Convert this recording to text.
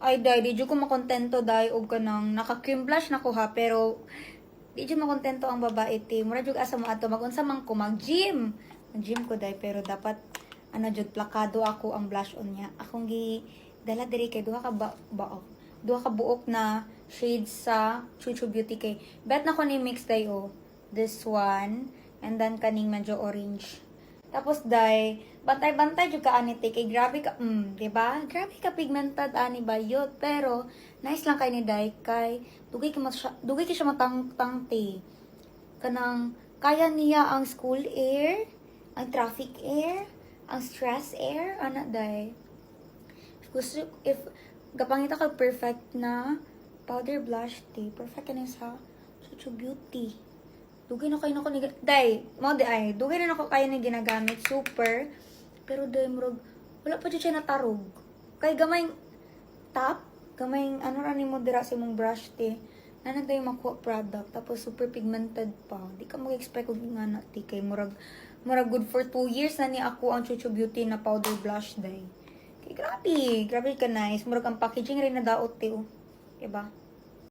Ay, day, di ko makontento, day, og kanang naka-cream blush na ko ha, pero di dyan makontento ang babae, ti. Mura jud asa mo ato, magunsa man ko, mag-gym. Mag-gym ko, day, pero dapat, ano jud, plakado ako ang blush on niya. Akong dala diri kay duha ka duha ka buok na shades sa Chuchu Beauty kay. Bet na ko ni mix, day, oh. This one, and then kaning medyo orange. Tapos day, bantay-bantay jud ka ani te kay grabe ka, 'di ba? Grabe ka pigmented ani bayot, pero nice lang kay ni day kay dugay ka siya matang te. Kanang kaya niya ang school air, ang traffic air, ang stress air, ana day. If gapangita ka perfect na powder blush te, perfect ka na sa Chuchu Beauty. Dugay na kayo na ko ni... Day, mo di ay. Dugay na ako kayo na ginagamit. Super. Pero day, murag... Wala pa dyan siya natarog. Kay gamayng top. Gamayng ano rani mo dira sa mong brush te. Nanag day makuha product. Tapos super pigmented pa. Di ka mag-expect kung nga na te. Kay murag good for 2 years na ni ako ang Chuchu Beauty na powder blush day. Kay grabe. Grabe ka nice. Murag ang packaging rin na daot te. Oh. Diba?